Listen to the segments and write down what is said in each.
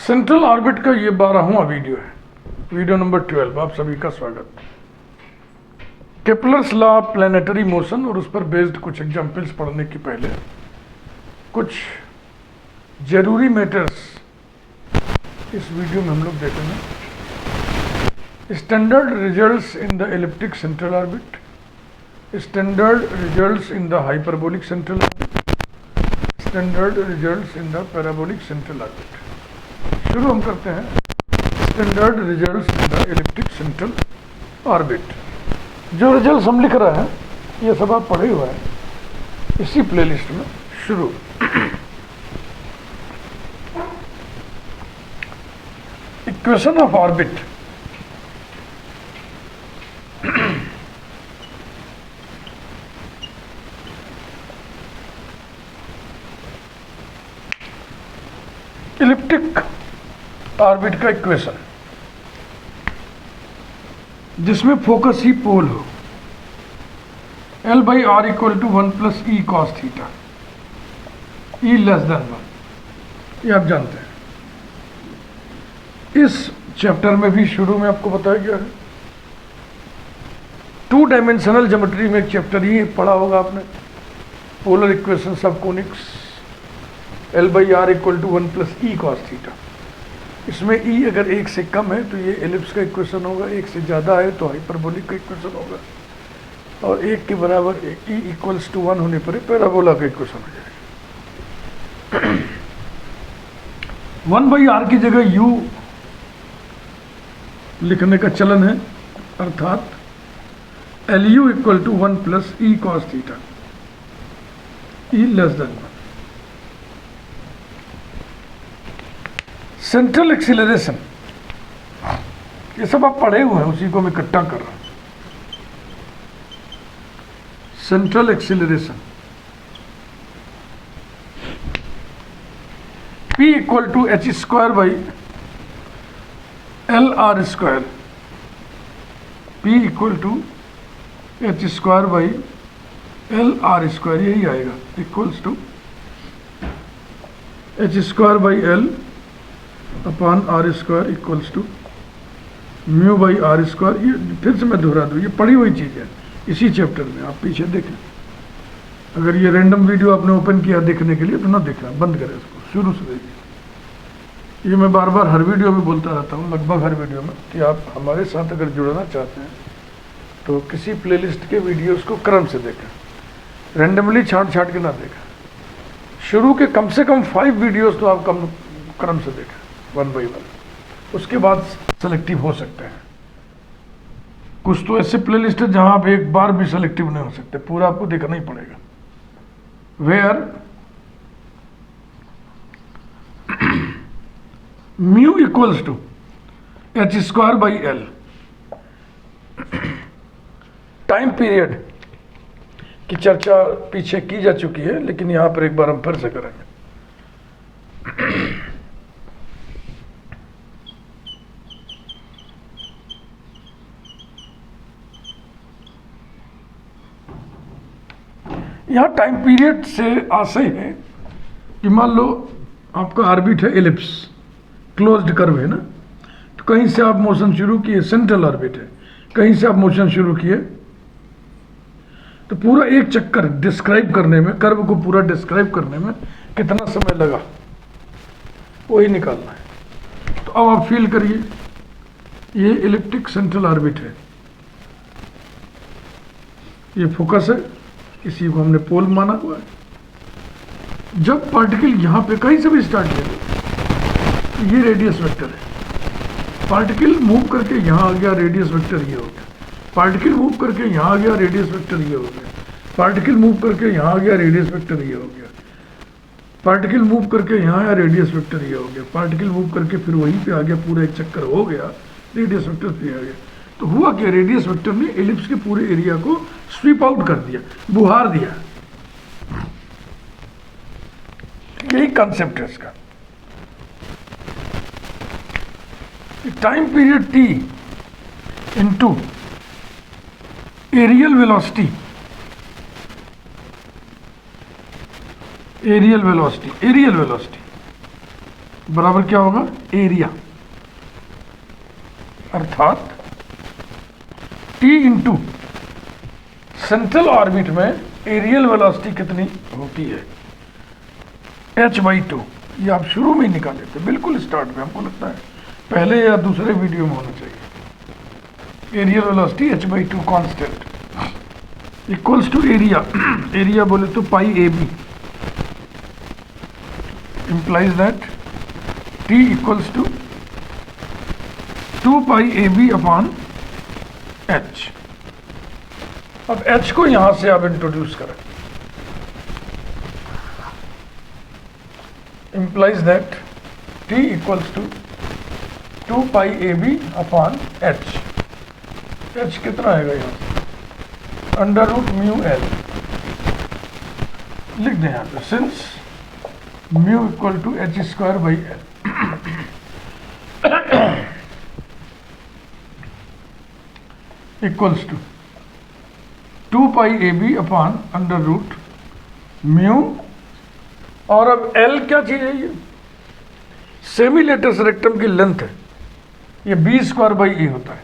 Central orbit का ये 12वां video है, वीडियो नंबर 12। आप सभी का स्वागत। Kepler's law of planetary motion और उस पर बेस्ड कुछ एग्जाम्पल्स पढ़ने के पहले कुछ जरूरी मैटर्स इस वीडियो में हम लोग देखेंगे। Standard results in the elliptic central orbit, standard results in the hyperbolic central orbit, standard results in the parabolic central orbit. शुरू हम करते हैं standard results in the elliptic central orbit. जो रिजल्ट्स हम लिख रहे हैं ये सब आप पढ़े हुए हैं इसी प्लेलिस्ट में। शुरू equation of orbit. Elliptic orbit का इक्वेशन जिसमें फोकस ही पोल हो, L/R equal to 1 plus E cos theta, e less than 1, ये आप जानते हैं। इस चैप्टर में भी शुरू में आपको बताया गया है। 2 डायमेंशनल ज्योमेट्री में एक चैप्टर ही पढ़ा होगा आपने, polar equations of conics, L/R equal to 1 plus E cos theta. इसमें ई अगर 1 से कम है तो ये एलिप्स का इक्वेशन होगा, 1 से ज़्यादा है तो हाइपरबोलिक का इक्वेशन होगा, और 1 के बराबर ई इक्वल्स टू 1 होने पर पैराबोला का इक्वेशन हो जाएगा। 1/r की जगह u लिखने का चलन है, अर्थात LU equal to 1 plus E cos theta, e less than 1। Central acceleration, ये सब आप पढ़े हुए हैं, उसी को मैं इकट्ठा कर रहा हूं। Central acceleration P equal to h² by LR square, P equal to h² by LR square, यही आएगा, equals to h² by L upon R square equals to mu by R square. ये फिर से मैं दोहरा दूँ, ये पढ़ी हुई चीज़ है इसी चैप्टर में, आप पीछे देखें। अगर ये रैंडम वीडियो आपने ओपन किया देखने के लिए तो ना देखना, बंद करें इसको, शुरू से देखिए। ये मैं बार बार हर वीडियो में बोलता रहता हूँ, लगभग हर वीडियो में, कि आप हमारे साथ अगर जुड़ना चाहते हैं तो किसी प्लेलिस्ट के वीडियोस को क्रम से देखें, रैंडमली छांट छांट के ना देखें। शुरू के कम से कम 5 वीडियोस तो आप क्रम से देखें, 1 बाई 1, उसके बाद सेलेक्टिव हो सकते हैं। कुछ तो ऐसे प्लेलिस्ट है जहां आप एक बार भी सेलेक्टिव नहीं हो सकते, पूरा आपको देखना ही पड़ेगा। Where mu equals to h² by L। Time period की चर्चा पीछे की जा चुकी है, लेकिन यहां पर एक बार हम फिर से करेंगे। यहाँ टाइम पीरियड से आशय है कि मान लो आपका ऑर्बिट है एलिप्स, क्लोज्ड कर्व है ना, तो कहीं से आप मोशन शुरू किए, सेंट्रल ऑर्बिट है, कहीं से आप मोशन शुरू किए तो पूरा एक चक्कर डिस्क्राइब करने में, कर्व को पूरा डिस्क्राइब करने में कितना समय लगा वही निकालना है। तो अब आप फील करिए, ये एलिप्टिक सेंट्रल ऑर्बिट है, ये फोकस है, इसी को हमने पोल माना हुआ है। जब पार्टिकल यहाँ पे कहीं से भी स्टार्ट ले, ये रेडियस वेक्टर है, पार्टिकल मूव करके यहाँ आ गया, रेडियस वेक्टर ये हो गया, पार्टिकल मूव करके यहाँ आ गया, रेडियस वेक्टर ये हो गया, पार्टिकल मूव करके यहाँ आ गया, रेडियस वेक्टर ये हो गया, पार्टिकल मूव करके यहाँ आया, रेडियस वेक्टर ये हो गया, पार्टिकल मूव करके फिर वहीं पे आ गया, पूरा एक चक्कर हो गया, रेडियस वेक्टर फिर आ गया। तो हुआ क्या, रेडियस वेक्टर ने एलिप्स के पूरे एरिया को स्वीप आउट कर दिया, बुहार दिया। यही कॉन्सेप्ट है इसका। Time period t into areal velocity, areal velocity बराबर क्या होगा, एरिया, अर्थात टी इंटू सेंट्रल ऑर्बिट में एरियल वेलोसिटी कितनी होती है, h/2। ये आप शुरू में ही निकाले थे, बिल्कुल स्टार्ट में, हमको लगता है पहले या दूसरे वीडियो में होना चाहिए। Aerial velocity h/2 constant equals to area, area बोले तो pi A b, implies that t equals to 2 pi ab upon h। अब h को यहां से आप इंट्रोड्यूस करें, implies that t equals to 2 pi ab upon h। h कितना आएगा यहां से, अंडर रूट म्यू एल लिख दें यहां पे, since mu equal to h square by L. Equals to 2 pi A B upon under root mu, और अब एल क्या चीज है, ये सेमी लेटस रेक्टम की लेंथ है, ये बी स्क्वायर बाई ए होता है।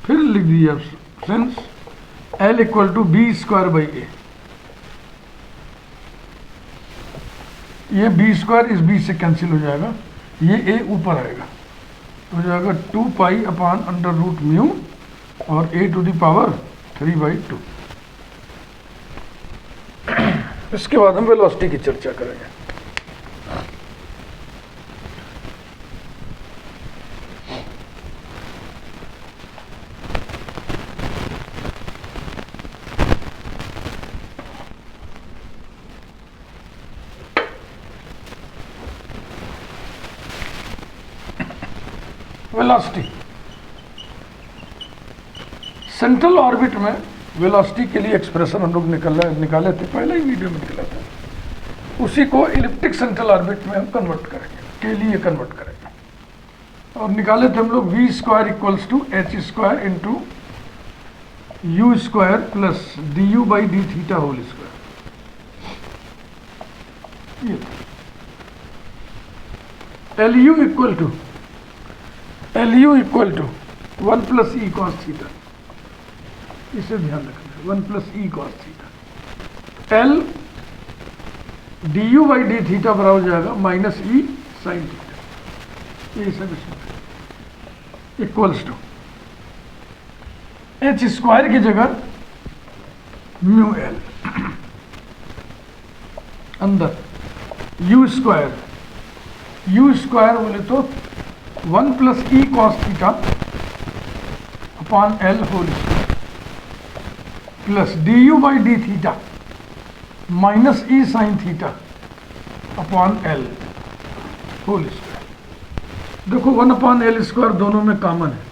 फिर लिख दीजिए आप, since l equal to B square by a, ये बी स्क्वायर इस बी से कैंसिल हो जाएगा, ये ए ऊपर आएगा, तो हो जाएगा 2 pi upon under root mu और ए टू द पावर 3/2। इसके बाद हम वेलोसिटी की चर्चा करेंगे। वेलोसिटी, सेंट्रल ऑर्बिट में वेलोसिटी के लिए एक्सप्रेशन हम लोग निकाले थे, पहले ही वीडियो में निकाला था, उसी को इलिप्टिक सेंट्रल ऑर्बिट में हम कन्वर्ट करेंगे, के लिए कन्वर्ट करेंगे, और निकाले थे हम लोग v square equals to h square into you square plus D you by D theta whole square. ये l u equal to 1 plus E cos theta, इसे ध्यान रखना, 1 plus E cos theta. L d you by D theta बराबर हो जाएगा minus E sine theta, ये सब इसमें इक्वल्स टू एच स्क्वायर की जगह म्यू एल, अंदर यू स्क्वायर बोले तो 1 plus E cos theta upon L whole square plus D you by D theta minus E sine theta upon L whole square. देखो 1 upon L square दोनों में common है,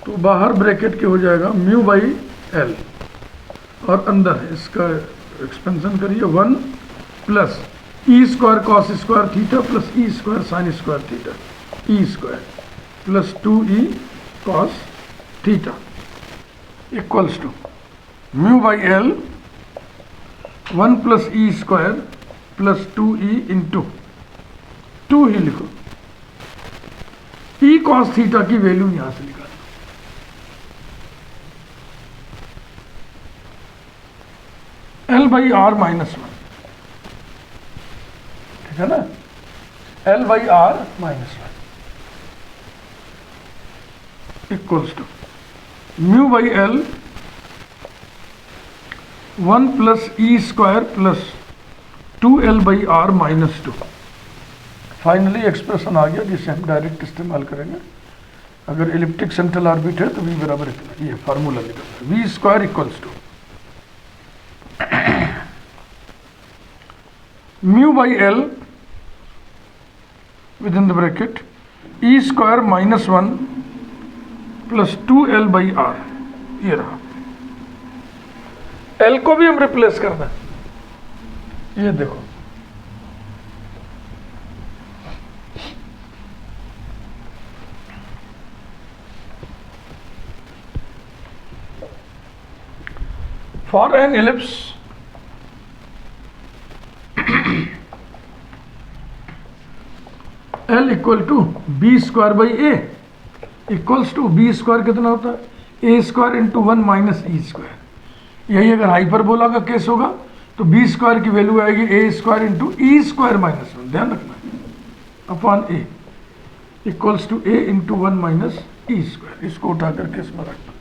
तो बाहर ब्रैकेट के हो जाएगा म्यू बाई एल, और अंदर है इसका एक्सपेंशन करिए 1 plus E square cos square theta plus E square sine square theta, E square plus 2e cos theta equals to mu by L 1 plus E square plus 2e into 2 ही लिखो, E cos theta की value यहां से निकालो, L by are minus 1, ठीक है ना, l by are minus 1 equals to mu by L 1 plus E square plus 2l by are minus 2। Finally expression आ गया जिसे हम डायरेक्ट इस्तेमाल करेंगे। अगर इलिप्टिक सेंट्रल ऑर्बिट है तो v बराबर इतना, ये फार्मूला निकलता है, V square equals to mu by L within the bracket E square minus 1 plus 2l by R, ये रहा। एल को भी हम रिप्लेस करना है, ये देखो for an ellipse L equal to B square by A equals to B square कितना होता है A square into 1 minus E square. यही अगर हाइपरबोला का केस होगा तो बी स्क्वायर की वैल्यू आएगी A square into E square minus 1, ध्यान रखना, upon A equals to A into 1 minus E square. इसको उठा करके इसमें रखना।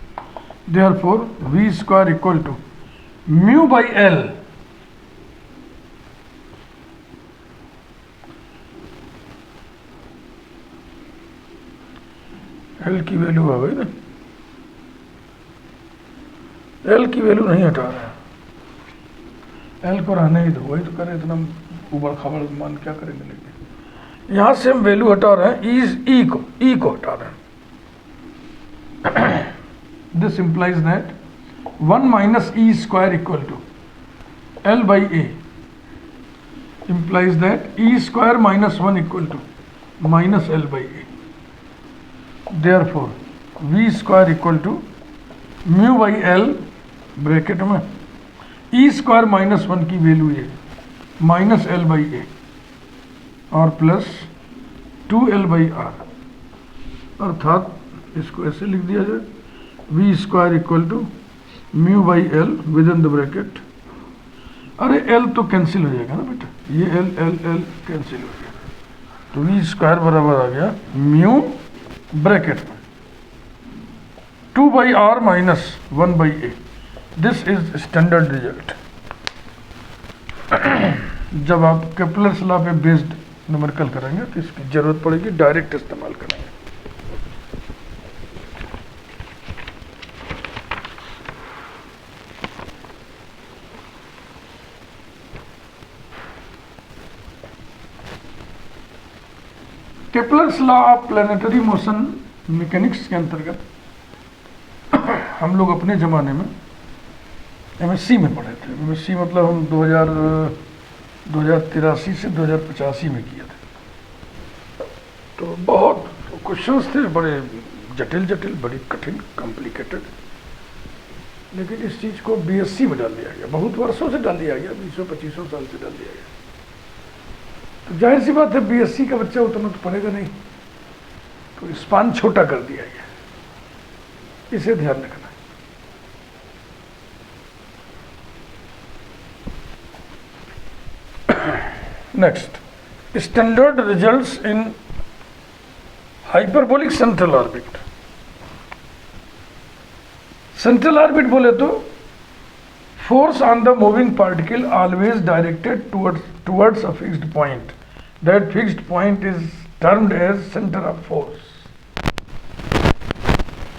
Therefore V square equal to mu by L L की वैल्यू आ गई ना, एल की वैल्यू नहीं हटा रहे हैं, एल को रहने ही दो, वही तो करें, इतना उबड़ खाबड़ मान क्या करेंगे। लेकिन यहां से हम वैल्यू हटा रहे हैं ई को हटा रहे हैं। This implies that 1 minus E square equal to L by A implies that e square minus 1 equal to minus L by A. Therefore, V square equal to mu by L bracket में e square minus 1 की value है minus L by A और plus 2L by R, अर्थात इसको ऐसे लिख दिया जाए V square equal to mu by L within the bracket. अरे एल तो कैंसिल हो जाएगा ना बेटा, ये एल एल एल कैंसिल हो जाएगा, तो वी स्क्वायर बराबर आ गया म्यू ब्रैकेट में 2 by are minus 1 by A. This is standard result. जब आप केपलर्स लॉ पे बेस्ड न्यूमेरिकल करेंगे तो इसकी जरूरत पड़ेगी, डायरेक्ट इस्तेमाल करेंगे। Kepler's law of planetary motion mechanics के अंतर्गत हम लोग अपने ज़माने में एमएससी में पढ़े थे। एमएससी मतलब हम 2083 से 2085 में किए थे। तो बहुत क्वेश्चंस थे, बड़े जटिल जटिल, बड़ी कठिन, कॉम्प्लिकेटेड, लेकिन इस चीज़ को बीएससी में डाल दिया गया, बहुत वर्षों से डाल दिया गया, 20-25 साल से डाल दिया गया। तो जाहिर सी बात है बीएससी का बच्चा उतना तो पढ़ेगा नहीं, तो स्पान छोटा कर दिया गया, इसे ध्यान रखना। Next, standard results in hyperbolic central orbit. Central orbit बोले तो force on the moving particle always directed towards a fixed point. That fixed point is termed as center of force.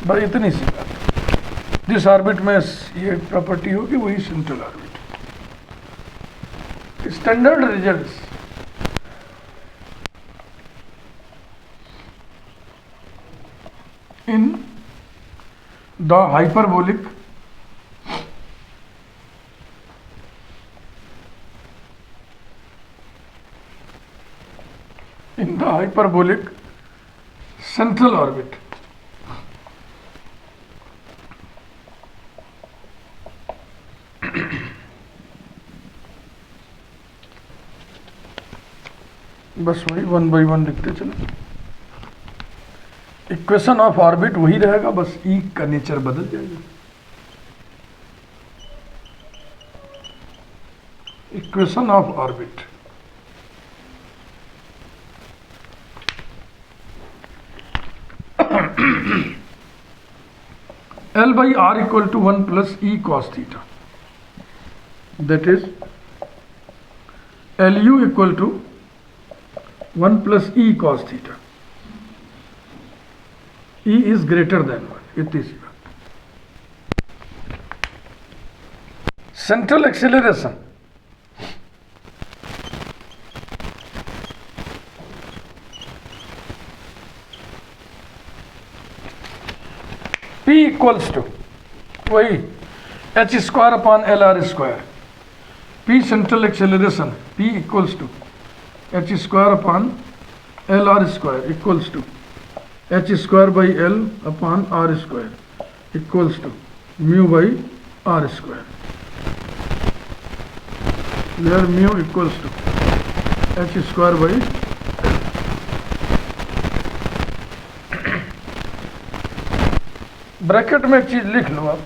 बस इतनी सी बात। जिस ऑर्बिट में ये प्रॉपर्टी होगी वही central orbit. Standard results in the hyperbolic central orbit. बस वही 1 by 1 लिखते चले। इक्वेशन ऑफ ऑर्बिट वही रहेगा, बस ई का नेचर बदल जाएगा। Equation of orbit L by R equal to 1 plus E cos theta. That is LU equal to 1 plus E cos theta. E is greater than 1. इतनी सी बात। Central acceleration P equals to वही h square upon L R square. P central acceleration P equals to h square upon L R square equals to h square by L upon R square equals to mu by R square, where mu equals to h square by L. Bracket में एक चीज लिख लो आप,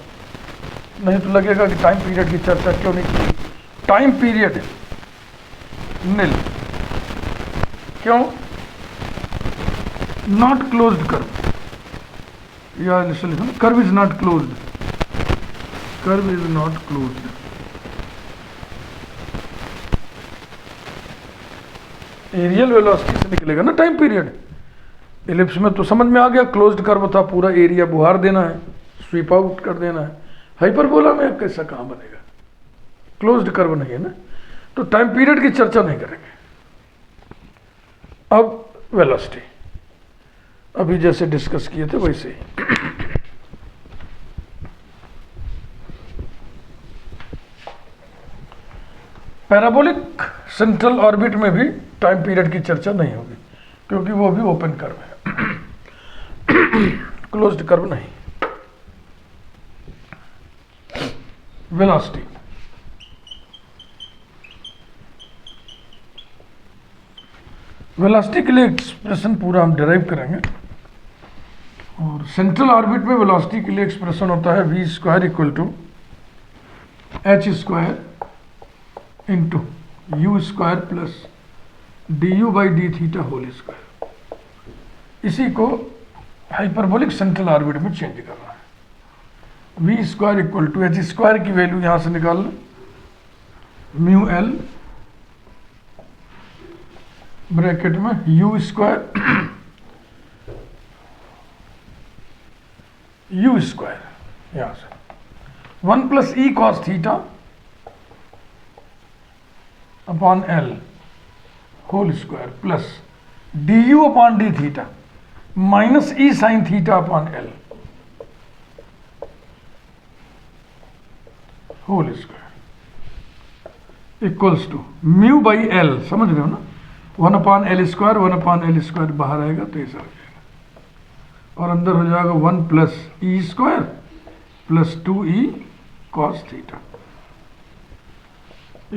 नहीं तो लगेगा कि time period की चर्चा क्यों नहीं की। टाइम पीरियड नील, क्यों? नॉट क्लोज्ड कर्व, या लिखो curve is not closed, curve is not closed. Areal velocity से निकलेगा ना टाइम पीरियड। इलिप्स में तो समझ में आ गया, क्लोज्ड कर्व था, पूरा एरिया बुहार देना है, स्वीप आउट कर देना है। हाइपरबोला में कैसा कहाँ बनेगा, क्लोज्ड कर्व नहीं है ना, तो टाइम पीरियड की चर्चा नहीं करेंगे। अब वेलोसिटी अभी जैसे डिस्कस किए थे वैसे ही। पैराबोलिक सेंट्रल ऑर्बिट में भी टाइम पीरियड की चर्चा नहीं होगी, क्योंकि वो भी ओपन कर्व है, क्लोज्ड कर्व नहीं। वेलोसिटी, वेलोसिटी के लिए एक्सप्रेशन पूरा हम डिराइव करेंगे। और सेंट्रल ऑर्बिट में वेलोसिटी के लिए एक्सप्रेशन होता है v square equal to h square into you square plus D you by D theta whole square. इसी को हाइपरबोलिक सेंट्रल ऑर्बिट में चेंज करना है। v square equal to h square की वैल्यू यहां से निकाल लो, म्यू एल ब्रैकेट में यू स्क्वायर यू स्क्वायर यहां से 1 plus E cos theta upon L whole square plus D U upon D theta minus E sine theta upon L whole square equals to mu by L. समझ रहे हो ना, 1 upon L square बाहर आएगा तो ऐसा हो जाएगा, और अंदर हो जाएगा 1 plus E square plus 2e cos theta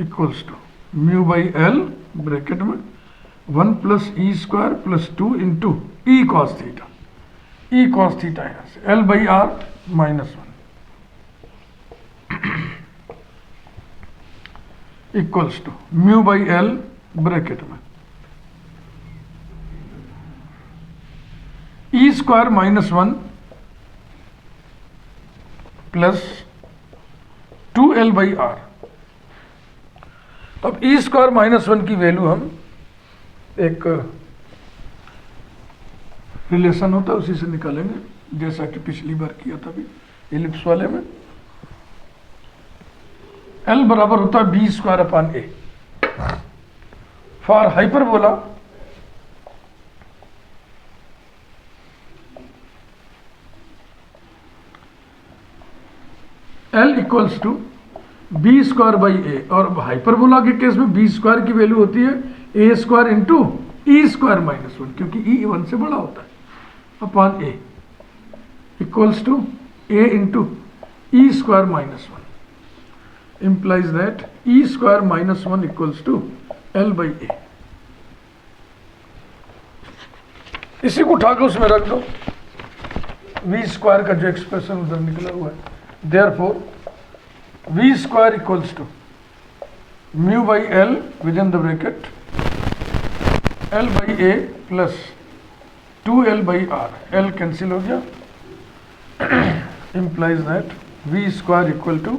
equals to mu by L bracket में 1 प्लस ई square plus 2 into e cos theta, e cos theta यहां से l by are minus 1 equals to mu by L bracket में e square minus 1 plus 2l by r. अब e square minus 1 की value हम एक relation होता है उसी से निकालेंगे, जैसा कि पिछली बार किया था भी इलिप्स वाले में। L बराबर होता है b square upon a. For hyperbola L equals to B square by a, और हाइपरबोला के केस में बी स्क्वायर की वैल्यू होती है A square into E square minus 1, क्योंकि ई 1 से बड़ा होता है, upon A equals to A into E square minus 1 implies that e square minus 1 equals to L by A। इसी को उठाकर उसमें रख दो, v स्क्वायर का जो एक्सप्रेशन उधर निकला हुआ है, therefore v square equals to mu by L within the bracket L by A plus 2l by R, L cancel हो गया, implies that v square equal to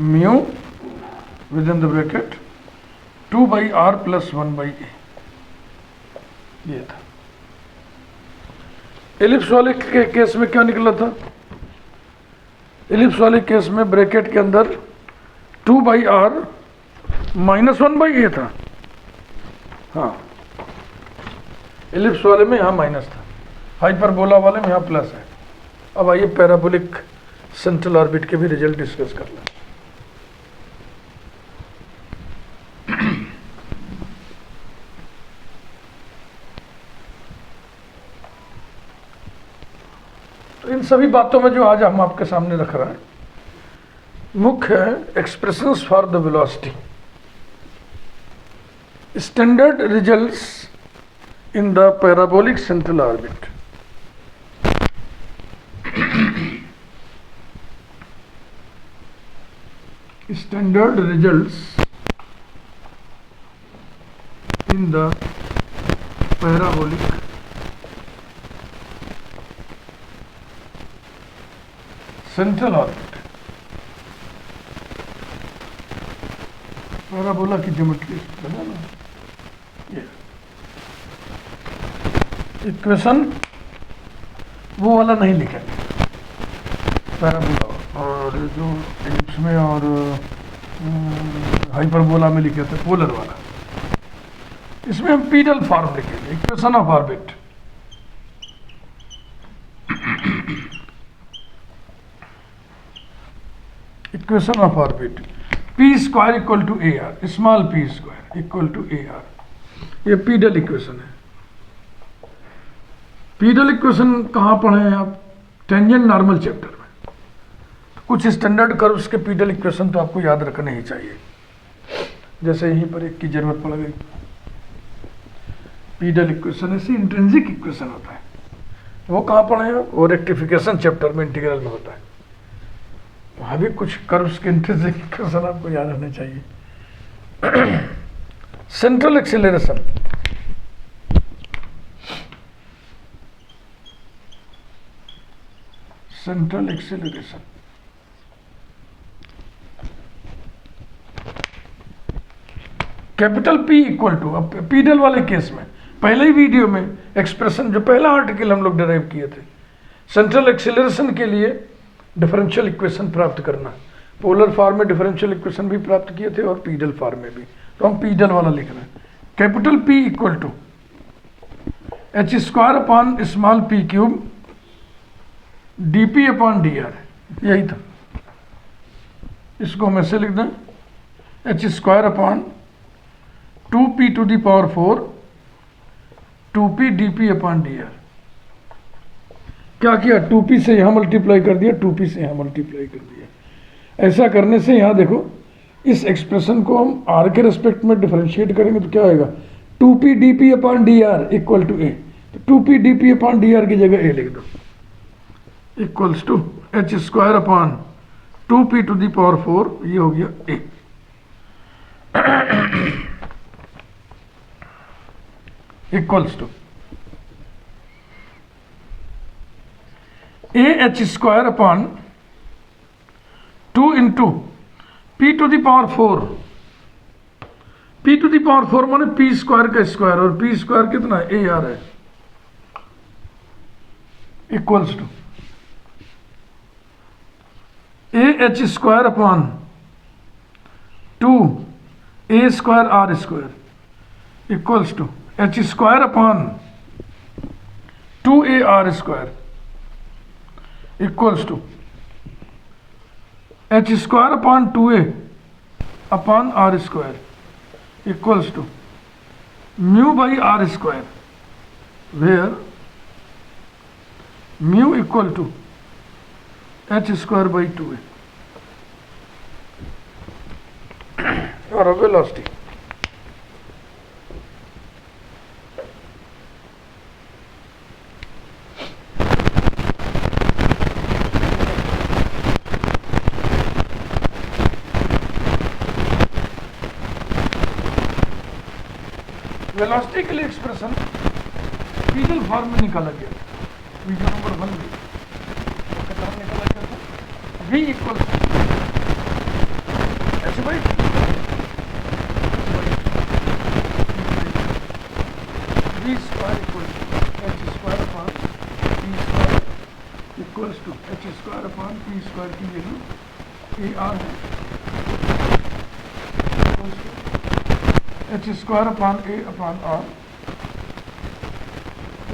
mu within the bracket 2 by r plus 1 by a. ये था ellipse वाले के case में क्या निकला था। एलिप्स वाले केस में ब्रैकेट के अंदर 2 बाई आर माइनस 1 बाई ए था। हाँ, एलिप्स वाले में यहाँ माइनस था, हाइपरबोला वाले में यहाँ प्लस है। अब आइए पैराबोलिक सेंट्रल ऑर्बिट के भी रिजल्ट डिस्कस कर लें। तो इन सभी बातों में जो आज हम आपके सामने रख रहे हैं, मुख्य है expressions for the velocity, standard results in the parabolic central orbit. standard results in the parabolic central orbit. Parabola की ज्योमेट्री बना ना, ये इक्वेशन वो वाला नहीं लिखेंगे पैराबोला, और जो एलिप्स में और हाइपरबोला में लिखे थे पोलर वाला, इसमें हम पीडल फॉर्म लिखेंगे, equation of orbit. Equation of orbit P square equal to A R, small P square equal to A R, ये पीडल इक्वेशन है। पीडल इक्वेशन कहाँ पढ़े हैं आप? टेंजेंट नॉर्मल चैप्टर में। कुछ स्टैंडर्ड कर्व्स के पीडल इक्वेशन तो आपको याद रखने ही चाहिए, जैसे यहीं पर एक की जरूरत पड़ गई। पीडल इक्वेशन ऐसी इंट्रिंसिक इक्वेशन होता है, वो कहाँ पढ़े हैं? वो रेक्टिफिकेशन चैप्टर में इंटीग्रल में होता है। वहाँ भी कुछ कर्व्स के इंट्रिंसिक इक्वेशन आपको याद रहने चाहिए। Central acceleration, central acceleration capital P equal to, अब पीडल वाले केस में पहले ही वीडियो में एक्सप्रेशन, जो पहला आर्टिकल हम लोग डिराइव किए थे, सेंट्रल एक्सेलरेशन के लिए डिफरेंशियल इक्वेशन प्राप्त करना, पोलर फॉर्म में डिफरेंशियल इक्वेशन भी प्राप्त किए थे और पीडल फॉर्म में भी, तो हम पीडल वाला लिख रहे हैं। Capital P equal to H square upon small P cube D P upon D R, यही था। इसको हम ऐसे लिख दें, H square upon 2p to the power 4 2p dp upon D R. क्या किया? 2p से यहाँ मल्टीप्लाई कर दिया, 2p से यहाँ मल्टीप्लाई कर दिया। ऐसा करने से यहाँ देखो, इस एक्सप्रेशन को हम r के रेस्पेक्ट में डिफरेंशिएट करेंगे तो क्या होगा? 2p dp upon D r equal to a, तो 2p dp upon D R की जगह a लिख दो, equals to H square upon 2p to the power 4, ये हो गया a, equals to A H square upon 2 into P to the power 4, P to the power 4 माने P square का स्क्वायर, और पी स्क्वायर कितना है? ए आर है, equals to A H square upon 2 A square R square equals to H square upon 2 A R square equals to H square upon 2a upon R square equals to mu by R square, where mu equal to H square by 2a और velocity. Velocity के लिए expression pedal form में निकाला गया, video number 1 में कितना निकाला गया था? v इक्वल ऐसे भाई v square equal h square upon p square equals to H square upon p square की वैल्यू ए आर है, h square upon a upon r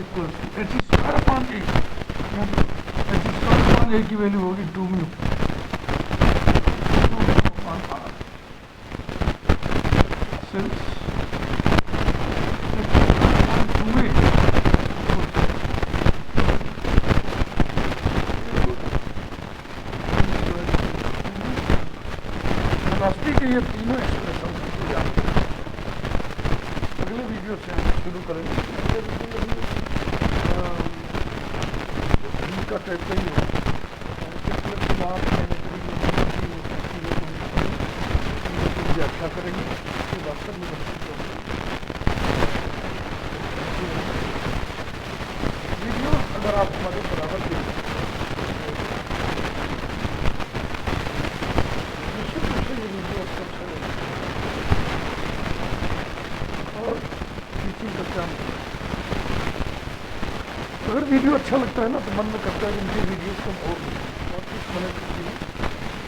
equal h square upon a, H square upon a की value होगी 2 mu upon r, since velocity के ये तीनों expression को याद करें। अगले वीडियो से हम शुरू करेंगे, का टाइप का ही है। देखा करेंगे कि वास्तव में वीडियो अगर आप हमारे बराबर देखते हैं निश्चित रूप से ये वीडियो आपको अच्छा लगेगा और टीचिंग का काम। अगर वीडियो अच्छा लगता है ना तो मन में करता है कि मुझे वीडियोस कम और इस मदद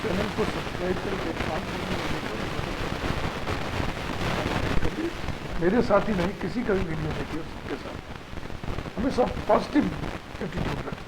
चैनल को सब्सक्राइब करके मेरे साथ ही नहीं किसी का भी वीडियो देखिए सबके साथ हमेशा पॉजिटिव एटीट्यूड रखें।